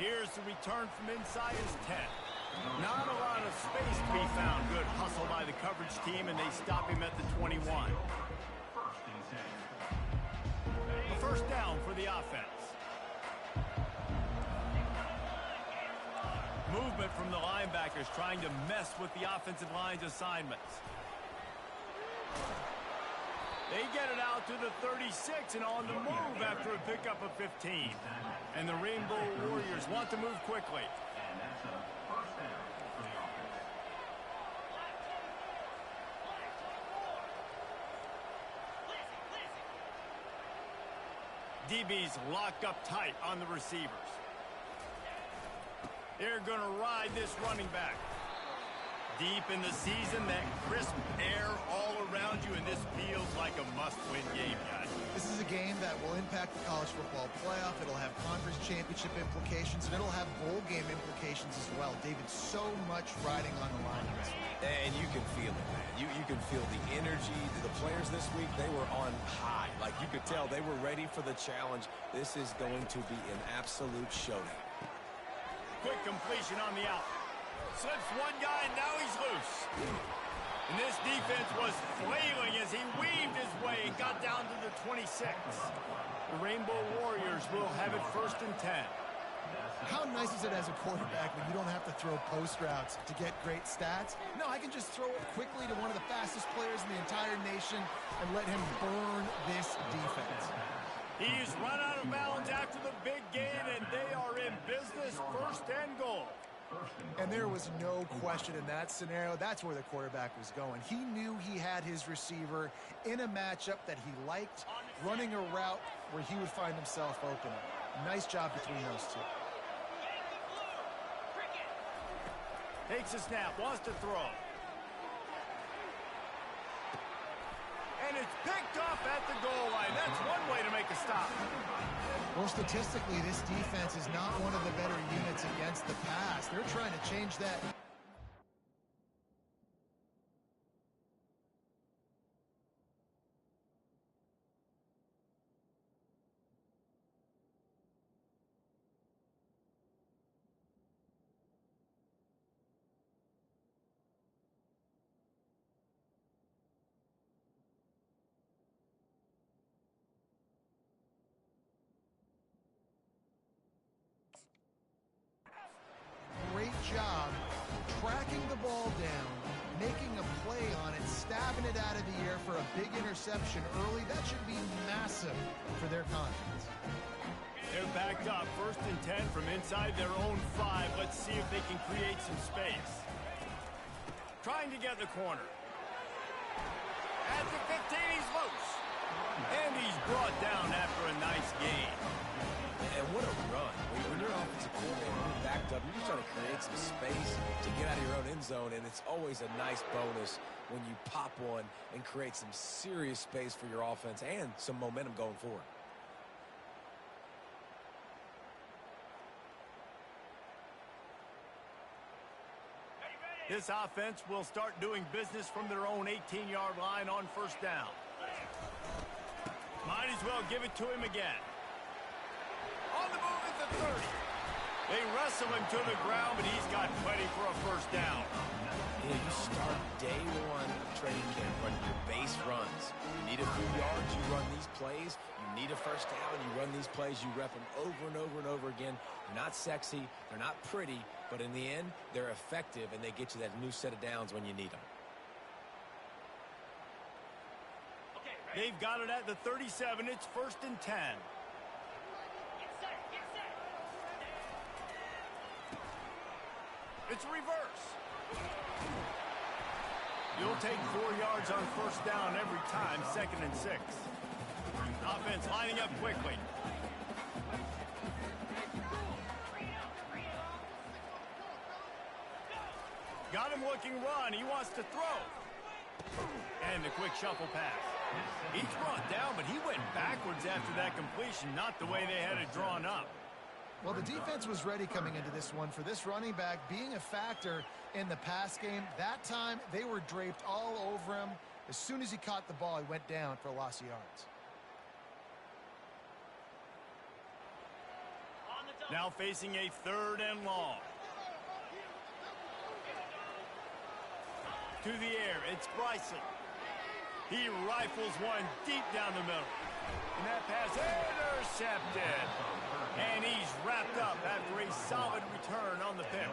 Here's the return from inside his 10. Not a lot of space to be found. Good hustle by the coverage team, and they stop him at the 21. A first down for the offense. Movement from the linebackers trying to mess with the offensive line's assignments. They get it out to the 36 and on the move after a pickup of 15. And the Rainbow Warriors want to move quickly. DB's locked up tight on the receivers. They're going to ride this running back. Deep in the season, that crisp air all around you, and this feels like a must-win game, guys. This is a game that will impact the college football playoff. It'll have conference championship implications, and it'll have bowl game implications as well. David, so much riding on the line. And you can feel it, man. You can feel the energy. The players this week, they were on high. Like, you could tell they were ready for the challenge. This is going to be an absolute showdown. Quick completion on the out. Slips one guy, and now he's loose. And this defense was flailing as he weaved his way and got down to the 26. The Rainbow Warriors will have it first and 10. How nice is it as a quarterback when you don't have to throw post routes to get great stats? No, I can just throw it quickly to one of the fastest players in the entire nation and let him burn this defense. He's run out of bounds after the big gain, and they are in business, first and goal. And there was no question in that scenario. That's where the quarterback was going. He knew he had his receiver in a matchup that he liked, running a route where he would find himself open. Nice job between those two. Takes a snap, wants to throw. And it's picked off at the goal line. That's one way to make a stop. Well, statistically, this defense is not one of the better units against the pass. They're trying to change that. Great job tracking the ball down, making a play on it, stabbing it out of the air for a big interception early. That should be massive for their confidence. They're backed up, first and 10 from inside their own 5. Let's see if they can create some space. Trying to get the corner. At the 15, he's loose. And he's brought down after a nice gain. And what a run. When you're offensive coordinator, you're backed up, you're just trying to create some space to get out of your own end zone, and it's always a nice bonus when you pop one and create some serious space for your offense and some momentum going forward. This offense will start doing business from their own 18-yard line on first down. Might as well give it to him again. On the move at the 30. They wrestle him to the ground, but he's got plenty for a first down. Yeah, you start day one of training camp running your base runs. You need a few yards, you run these plays. You need a first down, you run these plays. You rep them over and over and over again. They're not sexy, they're not pretty, but in the end, they're effective, and they get you that new set of downs when you need them. They've got it at the 37. It's first and 10. It's reverse. You'll take 4 yards on first down every time, second and 6. Offense lining up quickly. Got him looking run. He wants to throw. And a quick shuffle pass. He's brought down, but he went backwards after that completion, not the way they had it drawn up. Well, the defense was ready coming into this one for this running back being a factor in the pass game. That time, they were draped all over him. As soon as he caught the ball, he went down for a loss of yards. Now facing a 3rd and long. To the air, it's Bryson. He rifles one deep down the middle. And that pass intercepted. And he's wrapped up after a solid return on the pick.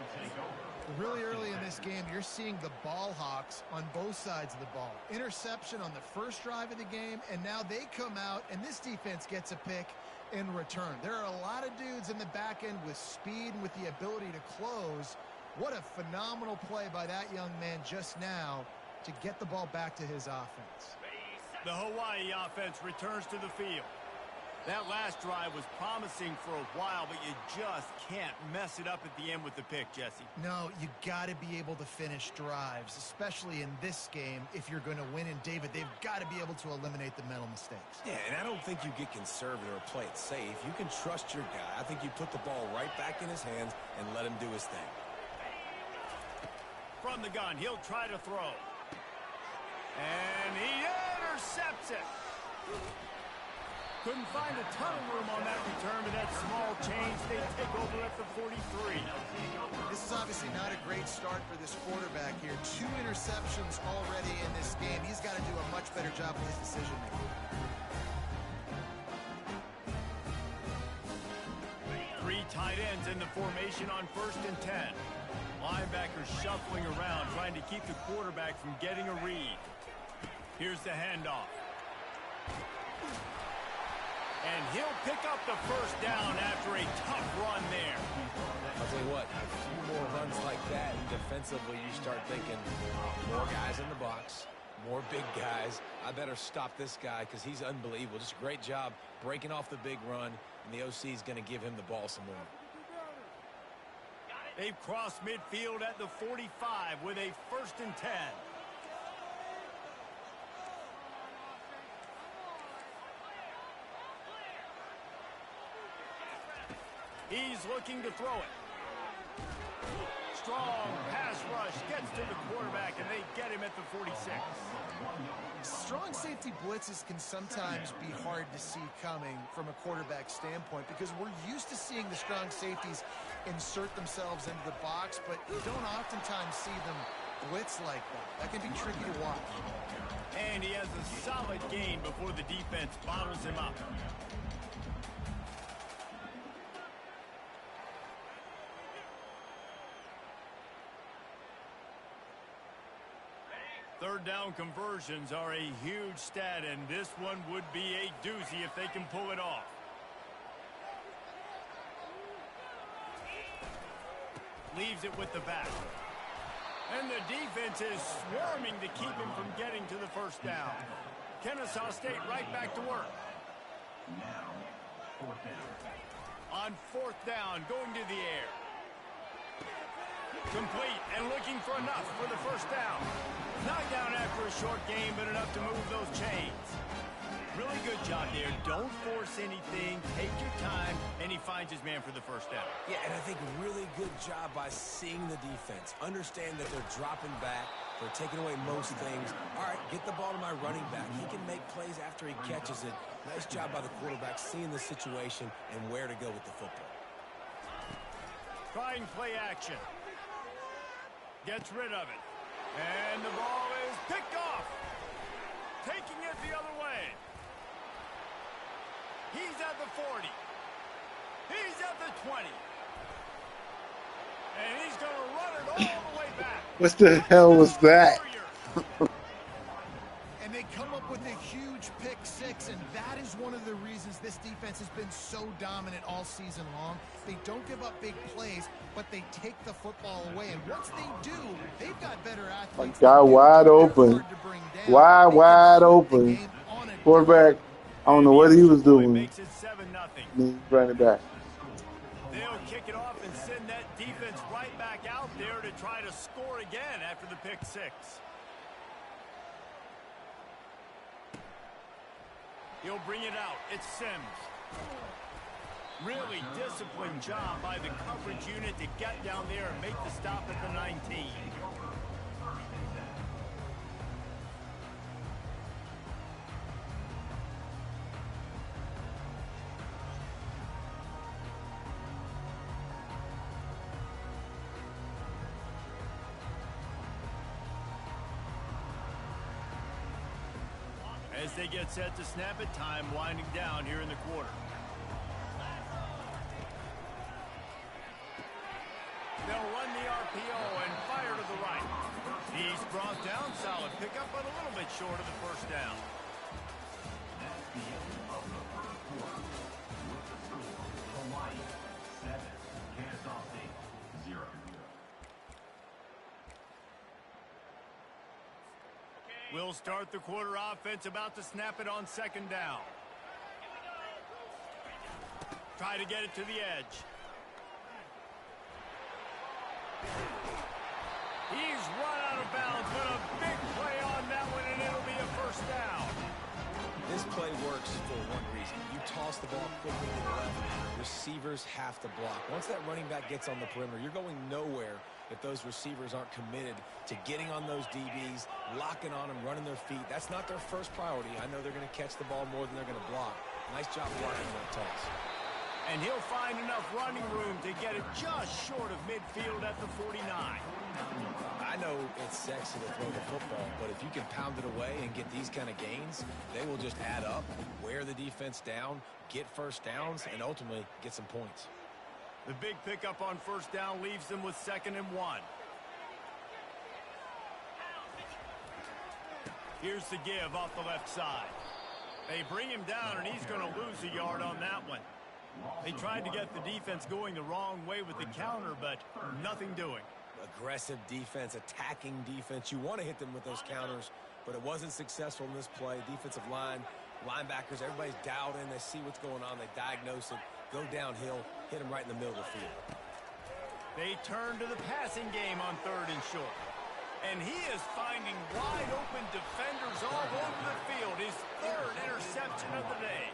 Really early in this game, you're seeing the ball hawks on both sides of the ball. Interception on the first drive of the game, and now they come out, and this defense gets a pick in return. There are a lot of dudes in the back end with speed and with the ability to close. What a phenomenal play by that young man just now to get the ball back to his offense. The Hawaii offense returns to the field. That last drive was promising for a while, but you just can't mess it up at the end with the pick, Jesse. No, you got to be able to finish drives, especially in this game. If you're going to win, and David, they've got to be able to eliminate the mental mistakes. Yeah, and I don't think you get conservative or play it safe. You can trust your guy. I think you put the ball right back in his hands and let him do his thing. From the gun, he'll try to throw. And he intercepts it. Couldn't find a ton of room on that return, but that small change, they take over at the 43. This is obviously not a great start for this quarterback here. 2 interceptions already in this game. He's got to do a much better job with his decision-making. 3 tight ends in the formation on 1st and 10. Linebackers shuffling around, trying to keep the quarterback from getting a read. Here's the handoff. And he'll pick up the 1st down after a tough run there. I'll tell you what, a few more runs like that, defensively you start thinking, more guys in the box, more big guys. I better stop this guy because he's unbelievable. Just a great job breaking off the big run, and the OC is going to give him the ball some more. They've crossed midfield at the 45 with a 1st and 10. He's looking to throw it. Strong pass rush gets to the quarterback, and they get him at the 46. Strong safety blitzes can sometimes be hard to see coming from a quarterback standpoint because we're used to seeing the strong safeties insert themselves into the box, but you don't oftentimes see them blitz like that. That can be tricky to watch. And he has a solid gain before the defense bottles him up. Third down conversions are a huge stat, and this one would be a doozy if they can pull it off. Leaves it with the back. And the defense is swarming to keep him from getting to the 1st down. Kennesaw State right back to work. On 4th down, going to the air. Complete and looking for enough for the 1st down. Knocked down after a short game, but enough to move those chains. Really good job there. Don't force anything. Take your time, and he finds his man for the 1st down. Yeah, and I think really good job by seeing the defense. Understand that they're dropping back. They're taking away most things. All right, get the ball to my running back. He can make plays after he catches it. Nice job by the quarterback seeing the situation and where to go with the football. Trying play action. Gets rid of it. And the ball is picked off. Taking it the other way. He's at the 40. He's at the 20. And he's going to run it all the way back. What the hell was that? And they come up with a huge pick 6, and that is one of the reasons this defense has been so dominant all season long. They don't give up big plays, but they take the football away. And once they do, they've got better athletes. A guy wide open. Wide open. Quarterback, I don't know what he was doing. Makes it 7-0. Running back. They'll kick it off and send that defense right back out there to try to score again after the pick 6. He'll bring it out. It's Sims. Really disciplined job by the coverage unit to get down there and make the stop at the 19. As they get set to snap it, time winding down here in the quarter. They'll run the RPO and fire to the right. He's brought down. Solid pickup, but a little bit short of the first down. We'll start the quarter offense, about to snap it on second down. Try to get it to the edge. He's run out of bounds, but a big play on that one, and it'll be a first down. This play works for one reason. You toss the ball quickly to the left, receivers have to block. Once that running back gets on the perimeter, you're going nowhere if those receivers aren't committed to getting on those DBs, locking on them, running their feet. That's not their first priority. I know they're going to catch the ball more than they're going to block. Nice job blocking that toss. And he'll find enough running room to get it just short of midfield at the 49. I know it's sexy to throw the football, but if you can pound it away and get these kind of gains, they will just add up, wear the defense down, get first downs, and ultimately get some points. The big pickup on first down leaves them with 2nd and 1. Here's the give off the left side. They bring him down, and he's going to lose a yard on that one. They tried to get the defense going the wrong way with the counter, but nothing doing. Aggressive defense, attacking defense. You want to hit them with those counters, but it wasn't successful in this play. Defensive line, linebackers, everybody's dialed in. They see what's going on. They diagnose it, go downhill, hit them right in the middle of the field. They turn to the passing game on 3rd and short. And he is finding wide open defenders all over the field. His 3rd interception of the day.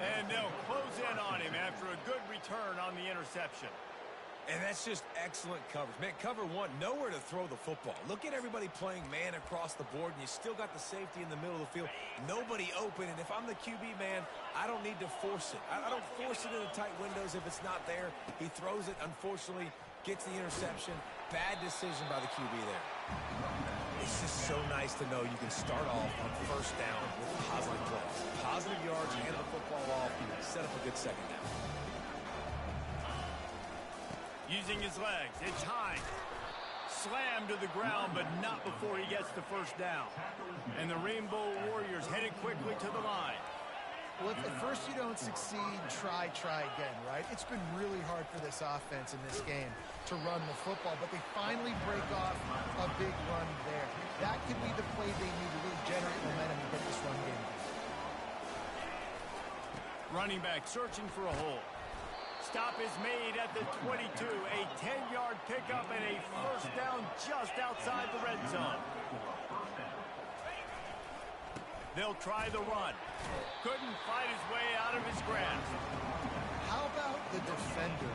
And they'll close in on him after a good return on the interception. And that's just excellent coverage. Man, cover one, nowhere to throw the football. Look at everybody playing man across the board, and you still got the safety in the middle of the field. Nobody open, and if I'm the QB, man, I don't need to force it. I don't force it into tight windows if it's not there. He throws it, unfortunately, gets the interception. Bad decision by the QB there. It's just so nice to know you can start off on first down with positive plays. Positive yards, hand the football off, set up a good second down. Using his legs, it's high. Slammed to the ground, but not before he gets the first down. And the Rainbow Warriors headed quickly to the line. Well, if at first you don't succeed, try again, right? It's been really hard for this offense in this game to run the football, but they finally break off a big run there. That could be the play they need to really generate momentum and get this run game going. Running back searching for a hole. Stop is made at the 22. A 10-yard pickup and a first down just outside the red zone. They'll try the run. Couldn't fight his way out of his grasp. How about the defender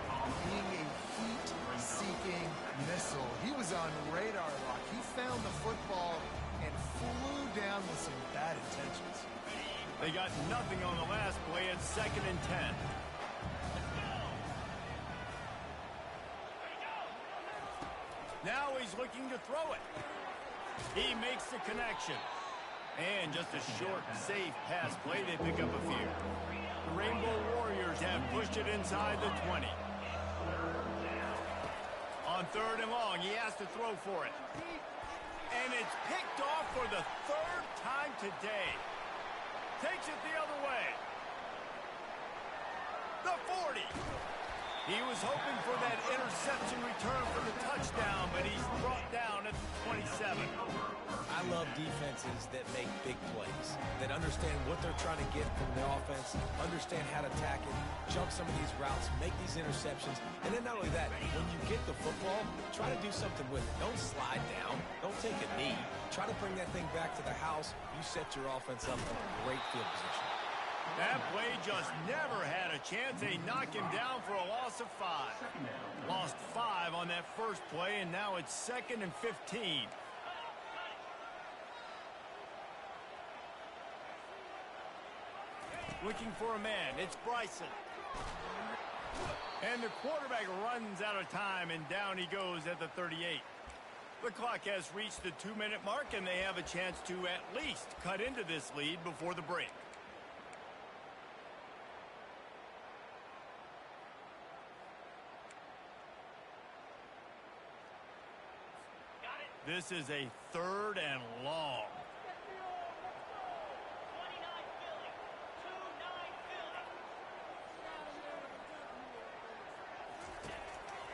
being a heat-seeking missile? He was on radar lock. He found the football and flew down with some bad intentions. They got nothing on the last play at 2nd and 10. Now he's looking to throw it. He makes the connection. And just a short, safe pass play. They pick up a few. The Rainbow Warriors have pushed it inside the 20. On 3rd and long, he has to throw for it. And it's picked off for the 3rd time today. Takes it the other way. The 40. He was hoping for that interception return for the touchdown, but he's brought down at the 27. I love defenses that make big plays, that understand what they're trying to get from their offense, understand how to attack it, jump some of these routes, make these interceptions, and then not only that, when you get the football, try to do something with it. Don't slide down. Don't take a knee. Try to bring that thing back to the house. You set your offense up in a great field position. That play just never had a chance. They knock him down for a loss of 5. Lost 5 on that first play, and now it's 2nd and 15. Looking for a man. It's Bryson. And the quarterback runs out of time, and down he goes at the 38. The clock has reached the 2-minute mark, and they have a chance to at least cut into this lead before the break. This is a 3rd and long.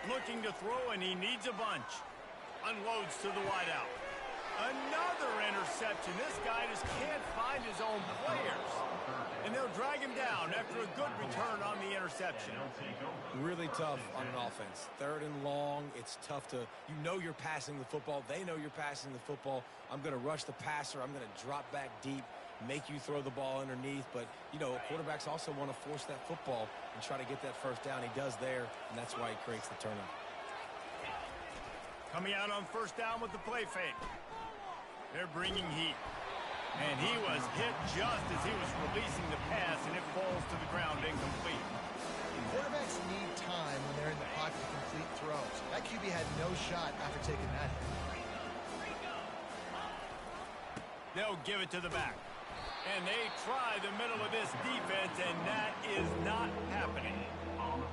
Looking to throw, and he needs a bunch. Unloads to the wideout. Another interception. This guy just can't find his own players. And they'll drag him down after a good return on the interception. Really tough on an offense. 3rd and long. It's tough to, you know you're passing the football. They know you're passing the football. I'm going to rush the passer. I'm going to drop back deep, make you throw the ball underneath. But, you know, quarterbacks also want to force that football and try to get that first down. He does there, and that's why he creates the turnover. Coming out on 1st down with the play fake. They're bringing heat. And he was hit just as he was releasing the pass, and it falls to the ground incomplete. Quarterbacks need time when they're in the pocket to complete throws. That QB had no shot after taking that hit. They'll give it to the back. And they try the middle of this defense, and that is not happening.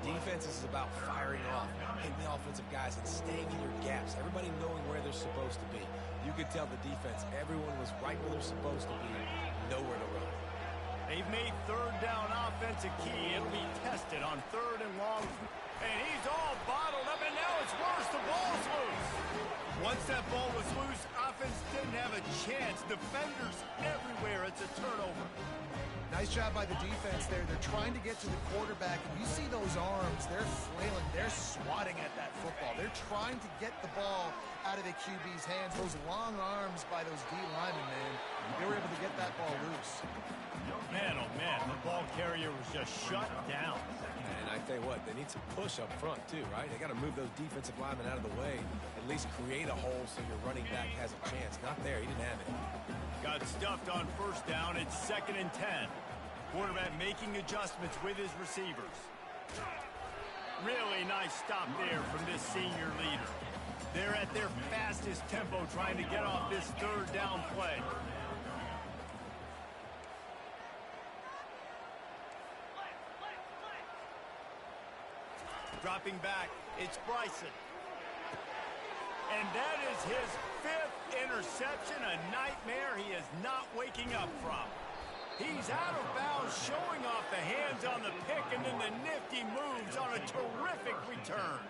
Defense is about firing off, hitting the offensive guys, and staying in your gaps. Everybody knowing where they're supposed to be. You could tell the defense, everyone was right where they're supposed to be, nowhere to run. They've made 3rd down offense a key. It'll be tested on 3rd and long. And he's all bottled up, and now it's worse. The ball's loose. Once that ball was loose, offense didn't have a chance. Defenders everywhere. It's a turnover. Nice job by the defense there. They're trying to get to the quarterback, and you see those arms. They're flailing. They're swatting at that football. They're trying to get the ball out of the QB's hands. Those long arms by those D linemen, man. They were able to get that ball loose. Man, oh man, the ball carrier was just shut down. And I tell you what, they need some push up front too, right? They got to move those defensive linemen out of the way, at least create a hole so your running back has a chance. Not there, he didn't have it. Got stuffed on 1st down. It's 2nd and 10. Quarterback making adjustments with his receivers. Really nice stop there from this senior leader. They're at their fastest tempo trying to get off this 3rd down play. Dropping back, it's Bryson. And that is his 5th interception, a nightmare he is not waking up from. He's out of bounds, showing off the hands on the pick, and then the nifty moves on a terrific return.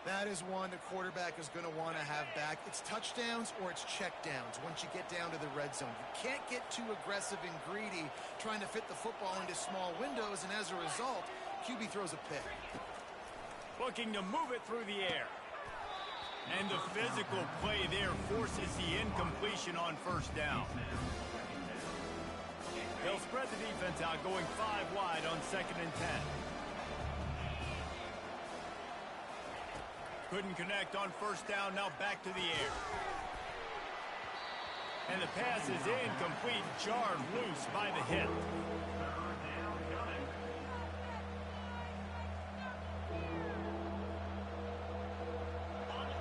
That is one the quarterback is going to want to have back. It's touchdowns or it's checkdowns once you get down to the red zone. You can't get too aggressive and greedy trying to fit the football into small windows, and as a result, QB throws a pick. Looking to move it through the air. And the physical play there forces the incompletion on 1st down. They'll spread the defense out, going 5 wide on 2nd and 10. Couldn't connect on 1st down, now back to the air. And the pass is incomplete, jarred loose by the hit.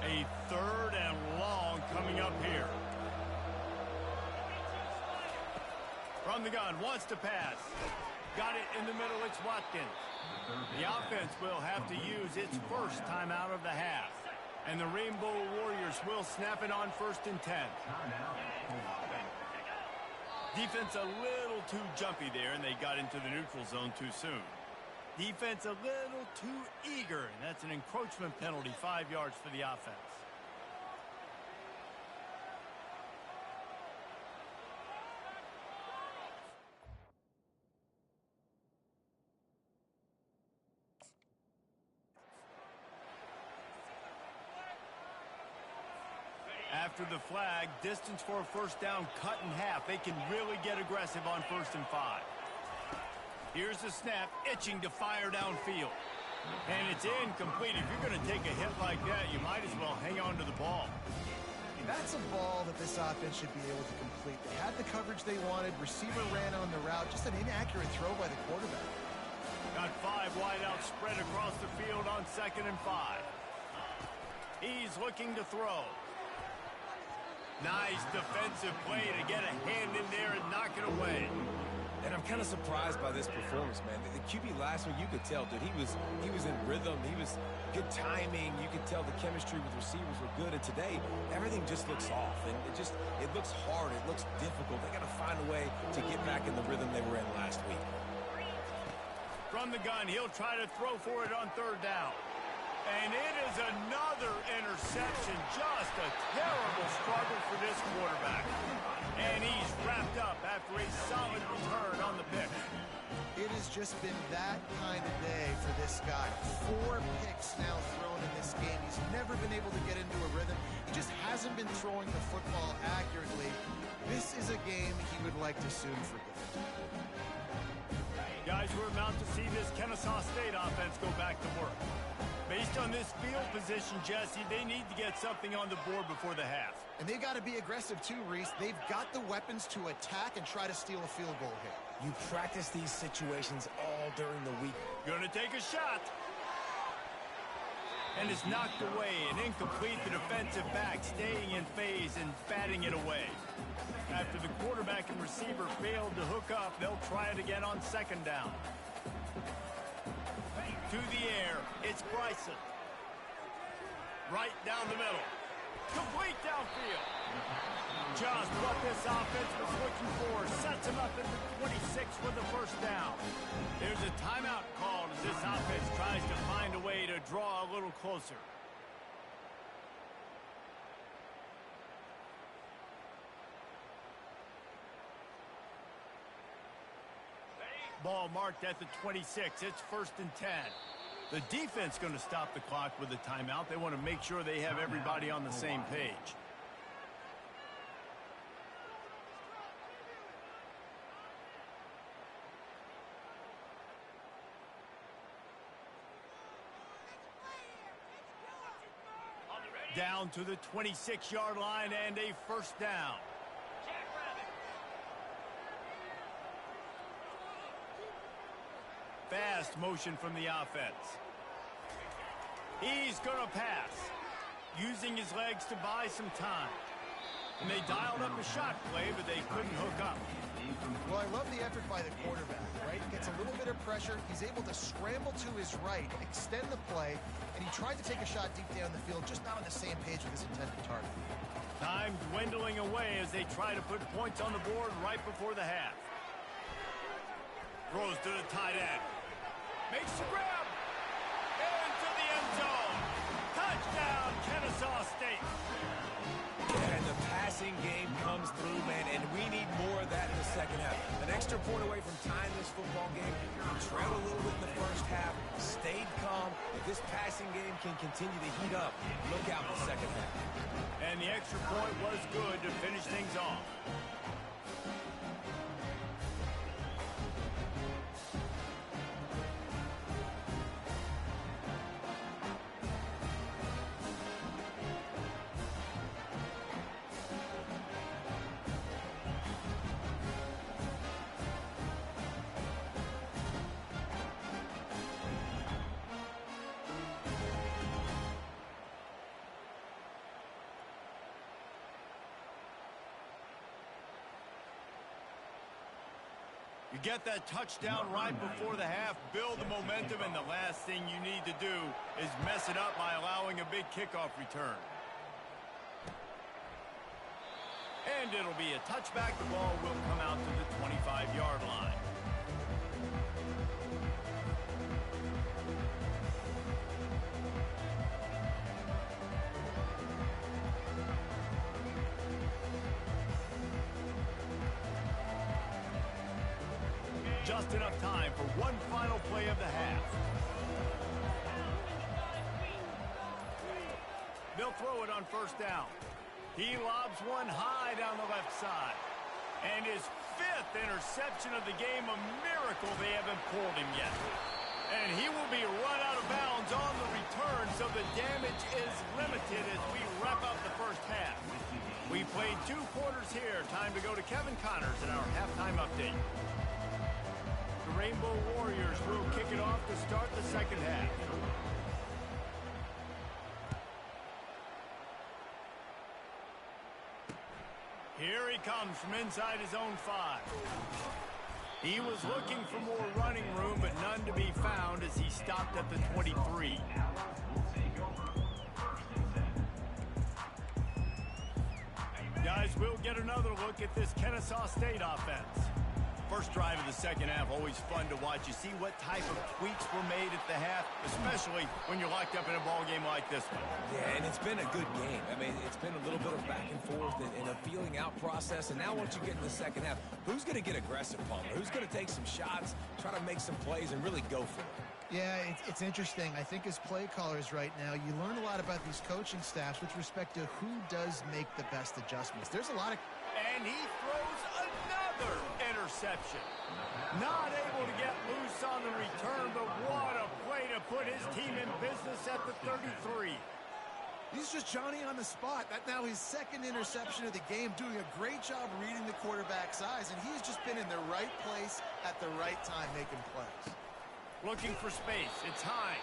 A 3rd and long coming up here. From the gun, wants to pass. Got it in the middle, it's Watkins. The offense will have to use its 1st timeout of the half. And the Rainbow Warriors will snap it on 1st and 10. Defense a little too jumpy there, and they got into the neutral zone too soon. Defense a little too eager, and that's an encroachment penalty, 5 yards for the offense. After the flag, distance for a 1st down cut in half. They can really get aggressive on 1st and 5. Here's the snap, itching to fire downfield. And it's incomplete. If you're going to take a hit like that, you might as well hang on to the ball. That's a ball that this offense should be able to complete. They had the coverage they wanted. Receiver ran on the route. Just an inaccurate throw by the quarterback. Got 5 wide out spread across the field on 2nd and 5. He's looking to throw. Nice defensive play to get a hand in there and knock it away. And I'm kind of surprised by this performance, man. The QB last week, you could tell, dude, he was in rhythm. He was good timing. You could tell the chemistry with receivers were good. And today, everything just looks off. And it looks hard. It looks difficult. They got to find a way to get back in the rhythm they were in last week. From the gun, he'll try to throw for it on third down. And it is another interception. Just a terrible struggle for this quarterback. And he's wrapped up after a solid return on the pick. It has just been that kind of day for this guy. 4 picks now thrown in this game. He's never been able to get into a rhythm. He just hasn't been throwing the football accurately. This is a game he would like to soon forget. Guys, we're about to see this Kennesaw State offense go back to work. Based on this field position, Jesse, they need to get something on the board before the half. And they've got to be aggressive too, Reese. They've got the weapons to attack and try to steal a field goal here. You practice these situations all during the week. Gonna take a shot. And it's knocked away and incomplete. The defensive back staying in phase and batting it away. After the quarterback and receiver failed to hook up, they'll try it again on second down. To the air, it's Bryson. Right down the middle. Complete downfield. Just what this offense was looking for. Sets him up at the 26 with the first down. There's a timeout called as this offense tries to find a way to draw a little closer. Ball marked at the 26. It's 1st and 10. The defense going to stop the clock with a timeout. They want to make sure they have everybody on the same page. Down to the 26-yard line and a first down. Fast motion from the offense. He's going to pass, using his legs to buy some time. And they dialed up a shot play, but they couldn't hook up. Well, I love the effort by the quarterback, right? Gets a little bit of pressure. He's able to scramble to his right, extend the play, and he tried to take a shot deep down the field, just not on the same page with his intended target. Time dwindling away as they try to put points on the board right before the half. Throws to the tight end. Makes the grab. Into the end zone. Touchdown, Kennesaw State. And the passing game comes through, man, and we need more of that in the second half. An extra point away from tying this football game. We trailed a little bit in the first half, stayed calm. If this passing game can continue to heat up, look out in the second half. And the extra point was good to finish things off. You get that touchdown right before the half, build the momentum, and the last thing you need to do is mess it up by allowing a big kickoff return. And it'll be a touchback. The ball will come out to the 25-yard line. Just enough time for one final play of the half. They'll throw it on first down. He lobs one high down the left side. And his 5th interception of the game, a miracle they haven't pulled him yet. And he will be run out of bounds on the return, so the damage is limited as we wrap up the first half. We played 2 quarters here. Time to go to Kevin Connors in our halftime update. The Rainbow Warriors will kick it off to start the second half. comes from inside his own 5. He was looking for more running room, but none to be found as he stopped at the 23. Guys, we'll get another look at this Kennesaw State offense. First drive of the second half, always fun to watch. You see what type of tweaks were made at the half, especially when you're locked up in a ball game like this one. Yeah, and it's been a good game. I mean, it's been a little bit of back and forth and a feeling out process. And now once you get in the second half, who's going to get aggressive, Palmer? Who's going to take some shots, try to make some plays, and really go for it? Yeah, it's interesting. I think as play callers right now, you learn a lot about these coaching staffs with respect to who does make the best adjustments. There's a lot of... And he throws another interception. Not able to get loose on the return, but what a play to put his team in business at the 33. He's just Johnny on the spot. That now his second interception of the game, doing a great job reading the quarterback's eyes, and he's just been in the right place at the right time making plays. Looking for space. It's Hines.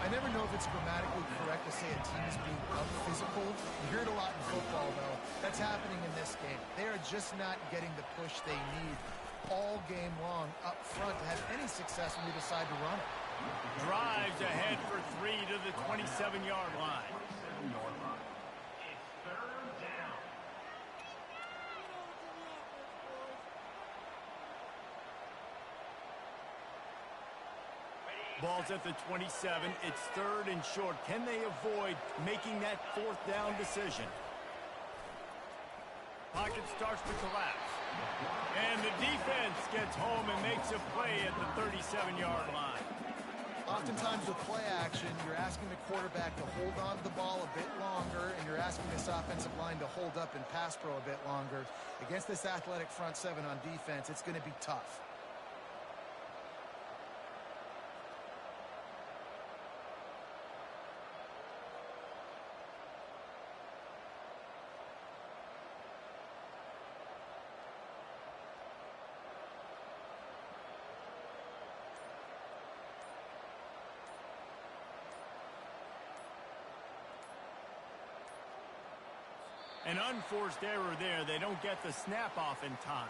I never know if it's grammatically correct to say a team is being up-physical. You hear it a lot in football, though. That's happening in this game. They are just not getting the push they need all game long up front to have any success when they decide to run it. Drives ahead for 3 to the 27-yard line. Ball's at the 27. It's 3rd and short. Can they avoid making that 4th down decision? Pocket starts to collapse. And the defense gets home and makes a play at the 37-yard line. Oftentimes with play action, you're asking the quarterback to hold on to the ball a bit longer, and you're asking this offensive line to hold up in pass pro a bit longer. Against this athletic front 7 on defense, it's going to be tough. An unforced error there. They don't get the snap off in time.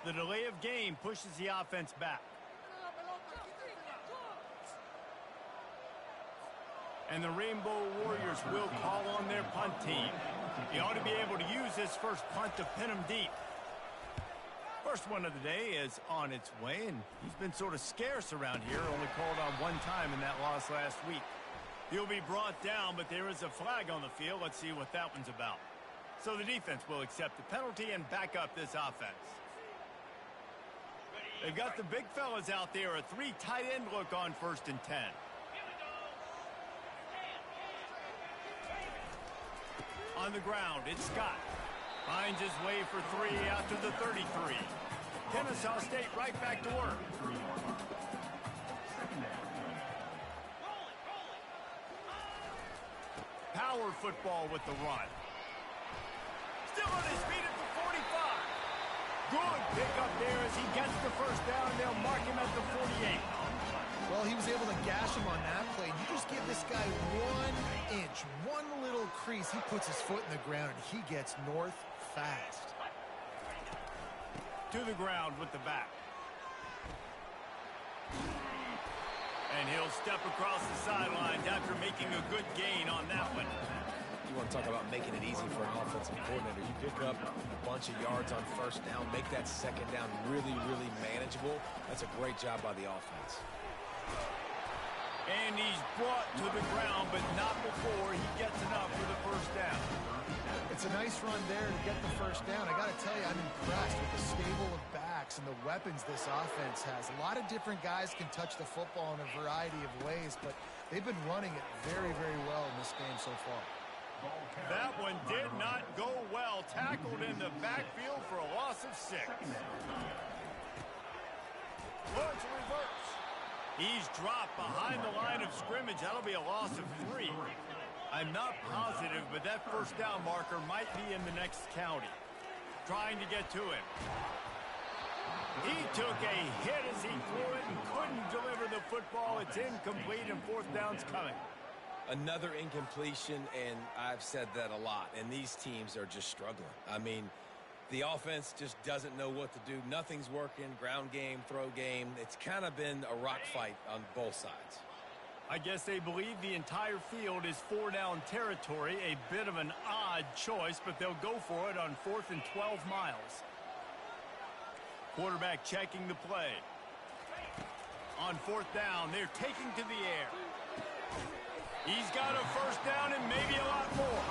The delay of game pushes the offense back. And the Rainbow Warriors will call on their punt team. He ought to be able to use this first punt to pin them deep. First one of the day is on its way, and he's been sort of scarce around here. Only called on one time in that loss last week. He'll be brought down, but there is a flag on the field. Let's see what that one's about. So the defense will accept the penalty and back up this offense. They've got the big fellas out there. A 3 tight end look on 1st and 10. On the ground, it's Scott. Finds his way for 3 out to the 33. Kennesaw State right back to work. Power football with the run. Still on his feet at the 45. Good pickup there as he gets the first down. They'll mark him at the 48. Well, he was able to gash him on that play. You just give this guy 1 inch, one little crease. He puts his foot in the ground, and he gets north fast. To the ground with the back. And he'll step across the sidelines after making a good gain on that one. You want to talk about making it easy for an offensive coordinator. You pick up a bunch of yards on first down, make that second down really, really manageable. That's a great job by the offense. And he's brought to the ground, but not before he gets enough for the first down. It's a nice run there to get the first down. I got to tell you, I'm impressed with the stable of backs and the weapons this offense has. A lot of different guys can touch the football in a variety of ways, but they've been running it very, very well in this game so far. That one did not go well. Tackled in the backfield for a loss of 6. Oh, it's a reverse. He's dropped behind the line of scrimmage. That'll be a loss of 3. I'm not positive, but that first down marker might be in the next county. Trying to get to him. He took a hit as he threw it and couldn't deliver the football. It's incomplete and 4th down's coming. Another incompletion, and I've said that a lot, and these teams are just struggling. I mean, the offense just doesn't know what to do. Nothing's working. Ground game, throw game. It's kind of been a rock fight on both sides. I guess they believe the entire field is 4-down territory. A bit of an odd choice, but they'll go for it on 4th and 12 miles. Quarterback checking the play. On 4th down, they're taking to the air. He's got a first down and maybe a lot more.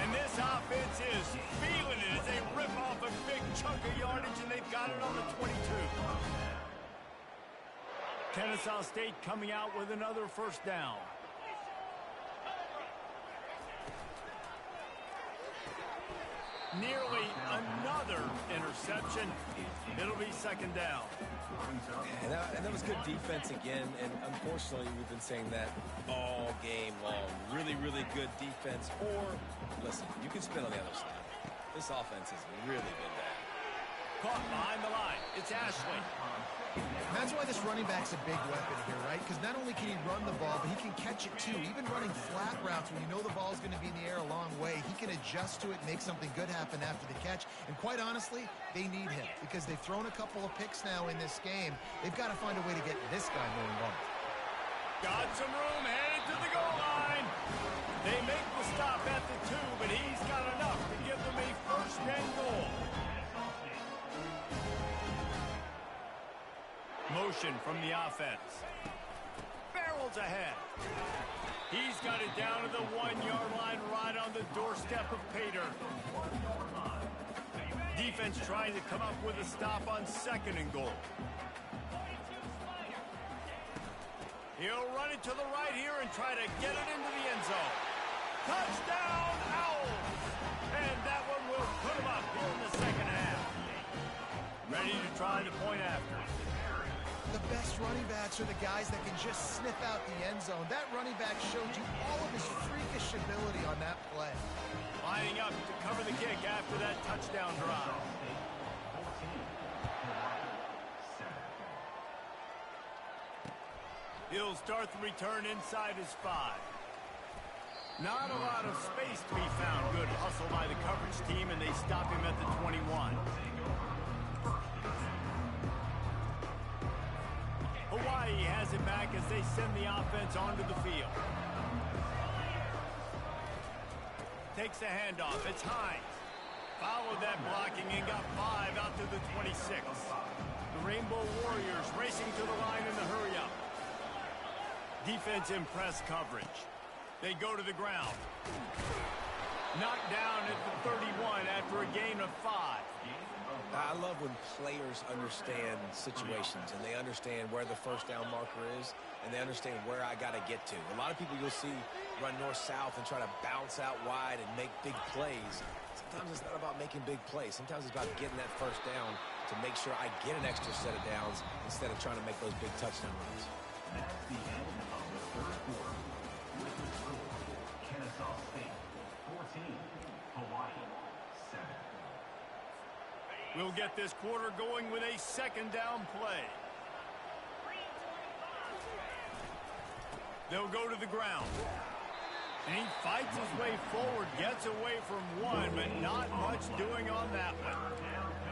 And this offense is feeling it as they rip off a big chunk of yardage, and they've got it on the 22. Kennesaw State coming out with another first down. Nearly another interception. It'll be 2nd down. And that was good defense again, and unfortunately we've been saying that all game long. Really, really good defense. Or, listen, you can spin on the other side. This offense has really been bad. Caught behind the line. It's Ashley. And that's why this running back's a big weapon here, right? Because not only can he run the ball, but he can catch it too. Even running flat routes when you know the ball's going to be in the air a long way, he can adjust to it, make something good happen after the catch. And quite honestly, they need him because they've thrown a couple of picks now in this game. They've got to find a way to get this guy more involved. Got some room, headed to the goal line. They make the stop at the 2, but he's got enough to give them a 1st and goal. Motion from the offense. Barrels ahead. He's got it down to the 1-yard line right on the doorstep of Pater. Defense trying to come up with a stop on 2nd and goal. He'll run it to the right here and try to get it into the end zone. Touchdown, Owls! And that one will put him up here in the 2nd half. Ready to try the point after. The best running backs are the guys that can just sniff out the end zone. That running back showed you all of his freakish ability on that play. Lining up to cover the kick after that touchdown drive. He'll start the return inside his 5. Not a lot of space to be found. Good hustle by the coverage team, and they stop him at the 21. Hawaii has it back as they send the offense onto the field. Takes the handoff. It's Hines. Followed that blocking and got 5 out to the 26. The Rainbow Warriors racing to the line in the hurry-up. Defense in press coverage. They go to the ground. Knocked down at the 31 after a gain of 5. I love when players understand situations and they understand where the first down marker is and they understand where I got to get to. A lot of people you'll see run north-south and try to bounce out wide and make big plays. Sometimes it's not about making big plays. Sometimes it's about getting that first down to make sure I get an extra set of downs instead of trying to make those big touchdown runs. That's the end of the 3rd quarter. With the score, Kennesaw State 14, Hawaii 7. We'll get this quarter going with a 2nd down play. They'll go to the ground. And he fights his way forward, gets away from 1, but not much doing on that one.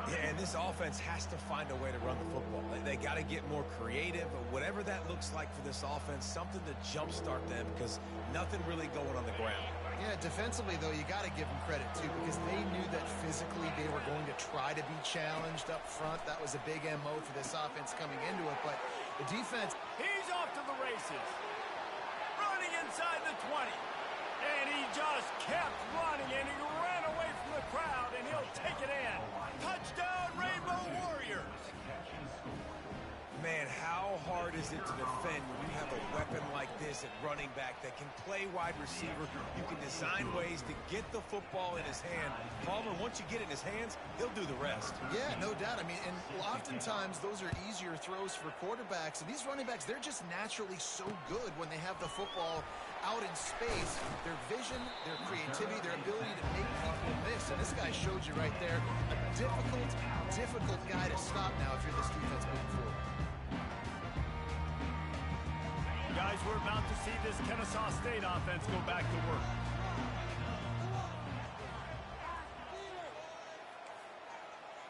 Yeah, and this offense has to find a way to run the football. They got to get more creative, but whatever that looks like for this offense, something to jumpstart them because nothing really going on the ground. Yeah, defensively, though, you got to give them credit, too, because they knew that physically they were going to try to be challenged up front. That was a big MO for this offense coming into it, but the defense... He's off to the races. Running inside the 20. And he just kept running, and he ran away from the crowd, and he'll take it in. Touchdown, Rainbow Warriors! Man, how hard is it to defend when you have a weapon like this at running back that can play wide receiver? You can design ways to get the football in his hand. Palmer, once you get it in his hands, he'll do the rest. Yeah, no doubt. I mean, and oftentimes those are easier throws for quarterbacks. And these running backs, they're just naturally so good when they have the football out in space. Their vision, their creativity, their ability to make people miss. And this guy showed you right there, a difficult guy to stop now if you're this defense moving forward. Guys Guys, we're about to see this Kennesaw State offense go back to work.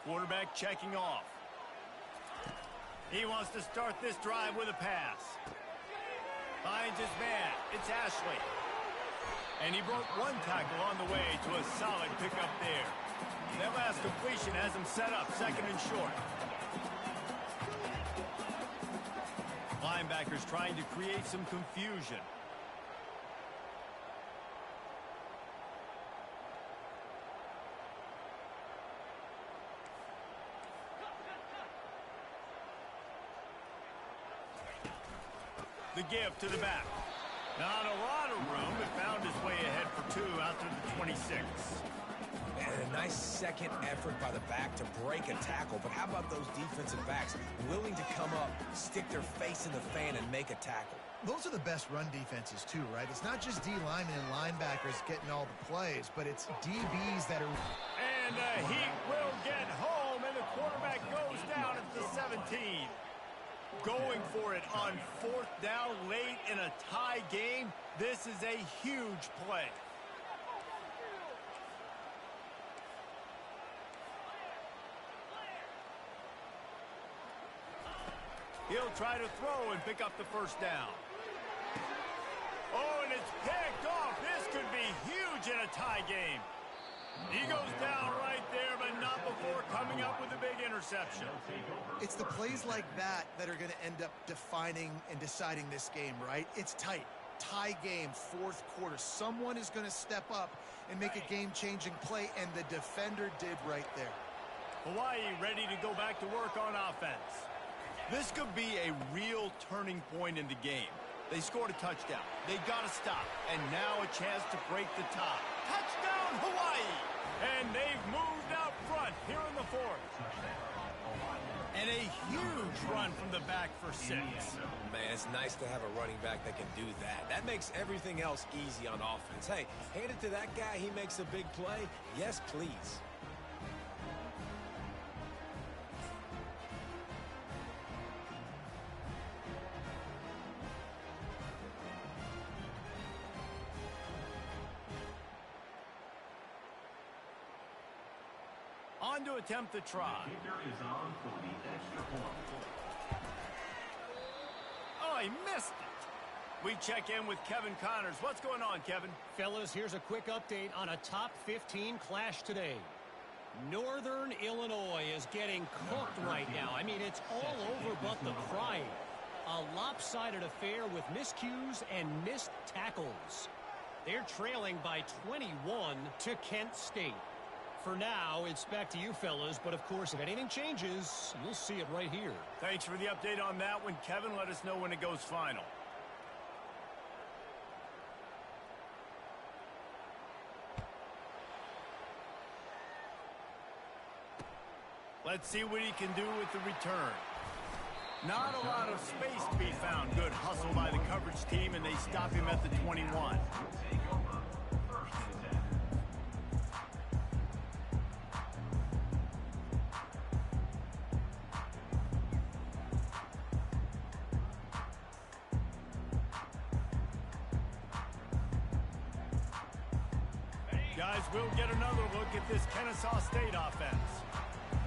Quarterback checking off. He wants to start this drive with a pass. Finds his man. It's Ashley. And he broke one tackle on the way to a solid pickup there. That last completion has him set up second and short. Linebackers trying to create some confusion. The give to the back. Not a lot of room, but found his way ahead for two out to the 26. And a nice second effort by the back to break a tackle. But how about those defensive backs willing to come up, stick their face in the fan, and make a tackle? Those are the best run defenses, too, right? It's not just D linemen and linebackers getting all the plays, but it's DBs that are... And he will get home, and the quarterback goes down at the 17. Going for it on fourth down late in a tie game. This is a huge play. He'll try to throw and pick up the first down. Oh, and it's picked off. This could be huge in a tie game. He goes down right there, but not before coming up with a big interception. It's the plays like that that are going to end up defining and deciding this game, right? It's tight. Tie game, fourth quarter. Someone is going to step up and make a game-changing play, and the defender did right there. Hawaii ready to go back to work on offense. This could be a real turning point in the game. They scored a touchdown. They got to stop. And now a chance to break the tie. Touchdown, Hawaii! And they've moved out front here in the fourth. And a huge run from the back for 6. Man, it's nice to have a running back that can do that. That makes everything else easy on offense. Hey, hand it to that guy. He makes a big play. Yes, please. On to attempt the try. Kicker is on for the extra point. Oh, he missed it. We check in with Kevin Connors. What's going on, Kevin? Fellas, here's a quick update on a top 15 clash today. Northern Illinois is getting cooked right now. I mean, it's all over but the crying. A lopsided affair with miscues and missed tackles. They're trailing by 21 to Kent State. For now, it's back to you fellas, but of course, if anything changes, you'll see it right here. Thanks for the update on that one, Kevin. Let us know when it goes final. Let's see what he can do with the return. Not a lot of space to be found. Good hustle by the coverage team, and they stop him at the 21. Guys, we'll get another look at this Kennesaw State offense.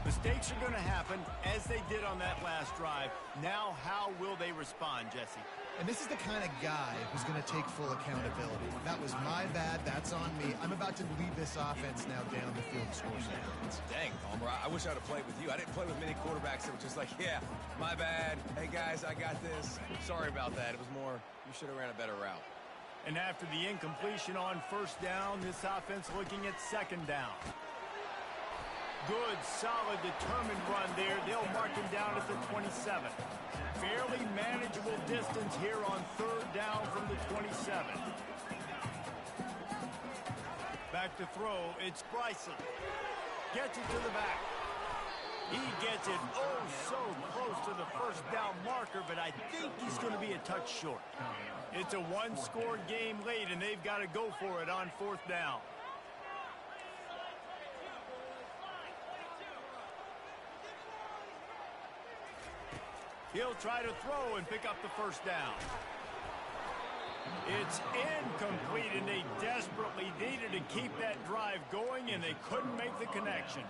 Mistakes are going to happen, as they did on that last drive. Now, how will they respond, Jesse? And this is the kind of guy who's going to take full accountability. That was my bad. That's on me. I'm about to lead this offense now down the field to score some points. Dang, Palmer, I wish I'd have played with you. I didn't play with many quarterbacks that were just like, yeah, my bad. Hey, guys, I got this. Sorry about that. It was more, you should have ran a better route. And after the incompletion on first down, this offense looking at second down. Good, solid, determined run there. They'll mark him down at the 27. Fairly manageable distance here on third down from the 27. Back to throw, it's Bryson. Gets it to the back. He gets it oh so close to the first down marker, but I think he's going to be a touch short. It's a one-score game late, and they've got to go for it on fourth down. He'll try to throw and pick up the first down. It's incomplete, and they desperately needed to keep that drive going, and they couldn't make the connection.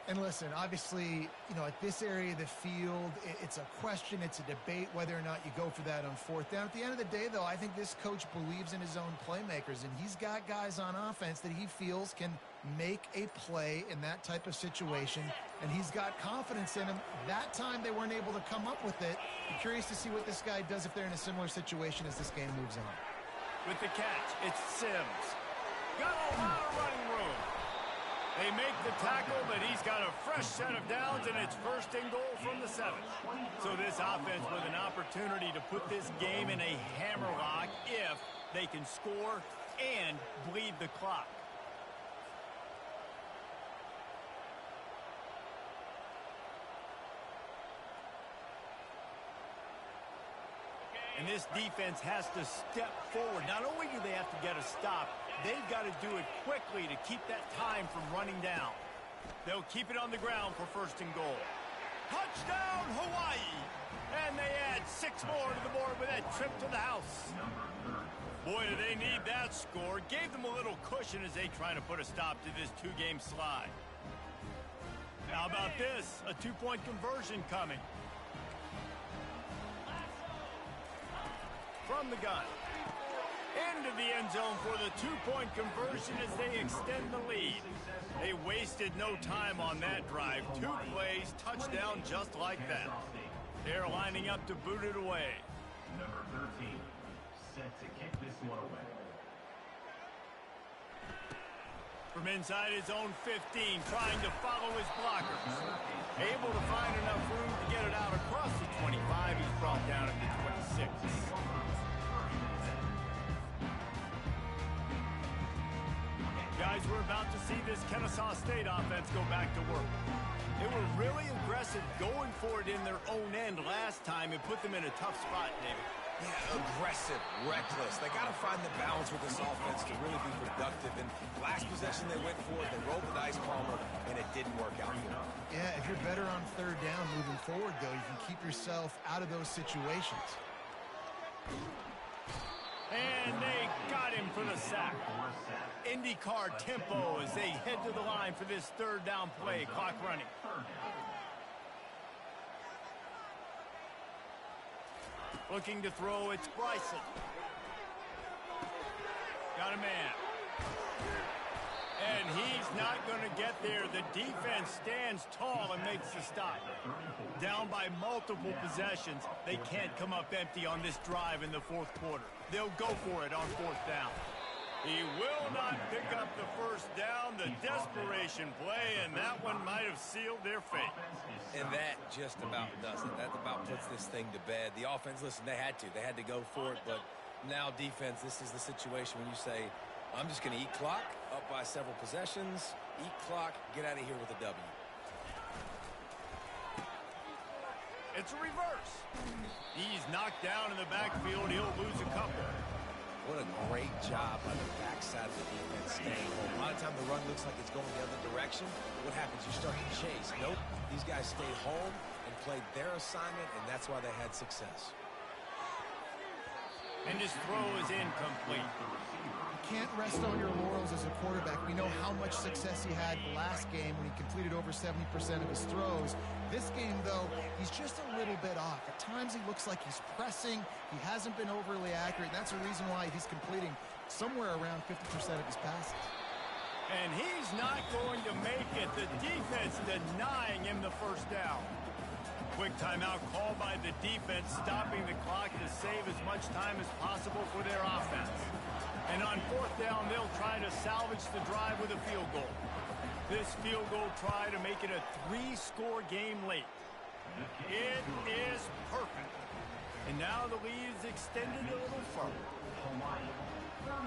And listen, obviously, you know, at this area of the field, it's a question, it's a debate whether or not you go for that on fourth down. At the end of the day, though, I think this coach believes in his own playmakers, and he's got guys on offense that he feels can make a play in that type of situation, and he's got confidence in him. That time they weren't able to come up with it. I'm curious to see what this guy does if they're in a similar situation as this game moves on. With the catch, it's Sims. Got a lot of running room. They make the tackle, but he's got a fresh set of downs, and it's first and goal from the 7. So this offense with an opportunity to put this game in a hammerlock if they can score and bleed the clock. And this defense has to step forward. Not only do they have to get a stop, they've got to do it quickly to keep that time from running down. They'll keep it on the ground for first and goal. Touchdown, Hawaii! And they add 6 more to the board with that trip to the house. Boy, do they need that score. Gave them a little cushion as they try to put a stop to this 2-game slide. How about this? A 2-point conversion coming. From the gun. Into the end zone for the 2-point conversion as they extend the lead. They wasted no time on that drive. 2 plays, touchdown just like that. They're lining up to boot it away. Number 13, set to kick this one away. From inside his own 15, trying to follow his blockers. Able to find enough room to get it out across the 25. He's brought down at the 26. Guys, we're about to see this Kennesaw State offense go back to work. They were really aggressive going for it in their own end last time and put them in a tough spot, David. Yeah, aggressive, reckless. They got to find the balance with this offense to really be productive. And last possession they went for it, they rolled the dice, Palmer, and it didn't work out for them. Yeah, if you're better on third down moving forward, though, you can keep yourself out of those situations. And they got him for the sack. IndyCar tempo as they head to the line for this third down play. Clock running. Looking to throw, it's Bryson. Got a man. And he's not going to get there. The defense stands tall and makes the stop. Down by multiple possessions. They can't come up empty on this drive in the fourth quarter. They'll go for it on fourth down. He will not pick up the first down. The desperation play, and that one might have sealed their fate. And that just about does it. That about puts this thing to bed. The offense, listen, they had to go for it, but now defense, this is the situation when you say, I'm just going to eat clock, up by several possessions, eat clock, get out of here with a W. It's a reverse. He's knocked down in the backfield. He'll lose a couple. What a great job by the backside of the defense staying home. A lot of time the run looks like it's going the other direction. What happens? You start to chase. Nope. These guys stayed home and played their assignment, and that's why they had success. And his throw is incomplete. You can't rest on your laurels as a quarterback. We know how much success he had last game when he completed over 70% of his throws. This game, though, he's just a little bit off. At times he looks like he's pressing. He hasn't been overly accurate. That's a reason why he's completing somewhere around 50% of his passes. And he's not going to make it. The defense denying him the first down. Quick timeout called by the defense, stopping the clock to save as much time as possible for their offense. And on fourth down, they'll try to salvage the drive with a field goal. This field goal try to make it a 3-score game late. It is perfect. And now the lead is extended a little further. Hawaii, 31.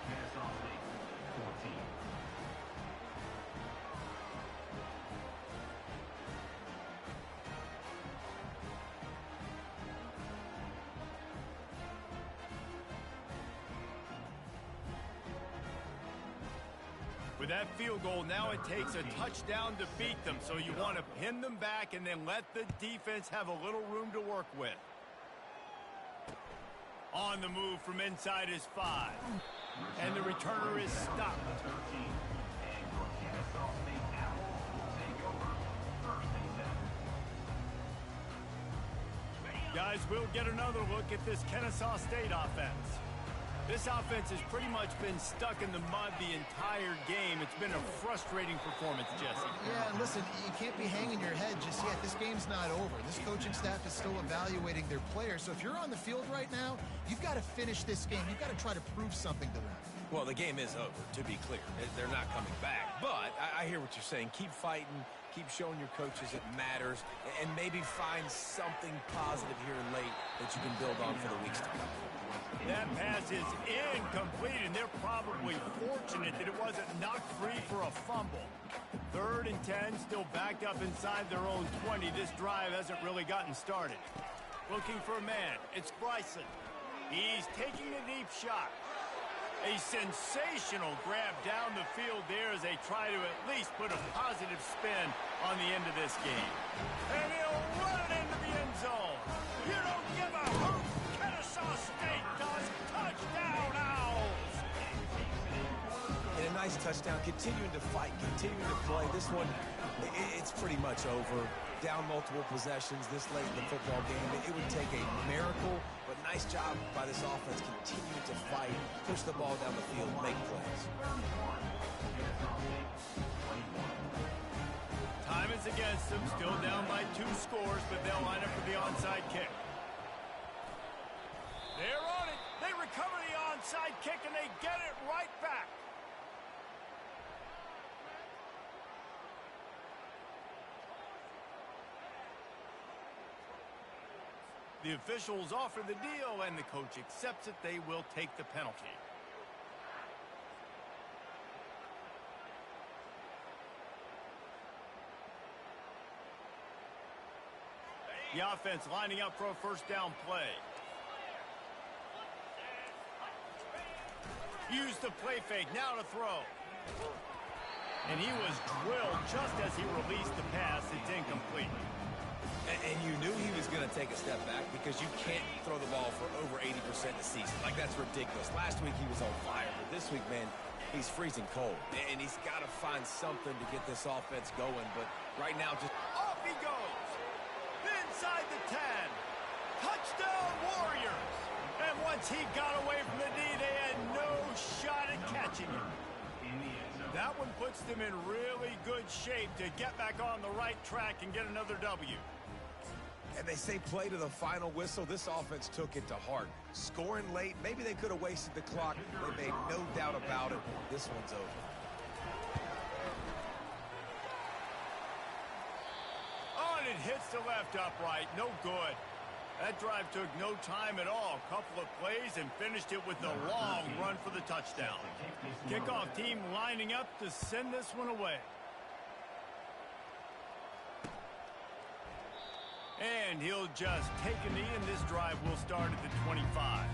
Kennesaw State, 14. With that field goal, now it takes a touchdown to beat them, so you want to pin them back and then let the defense have a little room to work with. On the move from inside his 5. And the returner is stopped. Guys, we'll get another look at this Kennesaw State offense. This offense has pretty much been stuck in the mud the entire game. It's been a frustrating performance, Jesse. Yeah, and listen, you can't be hanging your head just yet. This game's not over. This coaching staff is still evaluating their players. So if you're on the field right now, you've got to finish this game. You've got to try to prove something to them. Well, the game is over, to be clear. They're not coming back. But I hear what you're saying. Keep fighting. Keep showing your coaches it matters. And maybe find something positive here late that you can build on for the weeks to come. That pass is incomplete, and they're probably fortunate that it wasn't knocked free for a fumble. 3rd and 10, still backed up inside their own 20. This drive hasn't really gotten started. Looking for a man. It's Bryson. He's taking a deep shot. A sensational grab down the field there as they try to at least put a positive spin on the end of this game. And he'll run it into the end zone. You don't give a hoot. Kennesaw State does. Touchdown, Owls. And a nice touchdown. Continuing to fight, continuing to play. This one, it's pretty much over. Down multiple possessions this late in the football game. It would take a miracle, but nice job by this offense continuing to fight, push the ball down the field, make plays. Time is against them, still down by 2 scores, but they'll line up for the onside kick. They're on it. They recover the onside kick, and they get it right back. The officials offer the deal, and the coach accepts it. They will take the penalty. The offense lining up for a first down play. Use the play fake, now to throw. And he was drilled just as he released the pass. It's incomplete. And you knew he was going to take a step back because you can't throw the ball for over 80% a season. Like, that's ridiculous. Last week he was on fire, but this week, man, he's freezing cold. And he's got to find something to get this offense going. But right now, just off he goes. Inside the 10. Touchdown, Warriors. And once he got away from the D, they had no shot at catching him. That one puts them in really good shape to get back on the right track and get another W. And they say play to the final whistle. This offense took it to heart. Scoring late, maybe they could have wasted the clock. They made no doubt about it. This one's over. Oh, and it hits the left upright. No good. That drive took no time at all. A couple of plays and finished it with a long run for the touchdown. Kickoff team lining up to send this one away. And he'll just take a knee, and this drive will start at the 25.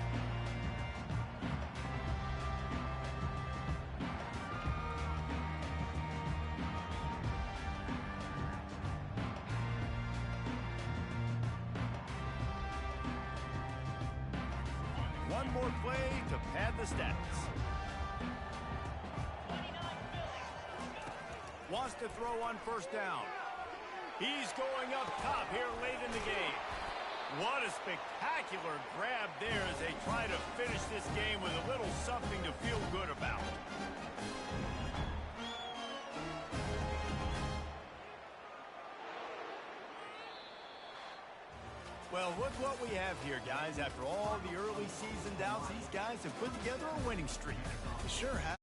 One more play to pad the stats. Wants to throw on first down. He's going up top here late in the game. What a spectacular grab there as they try to finish this game with a little something to feel good about. Well, look what we have here, guys. After all the early season doubts, these guys have put together a winning streak. Sure have.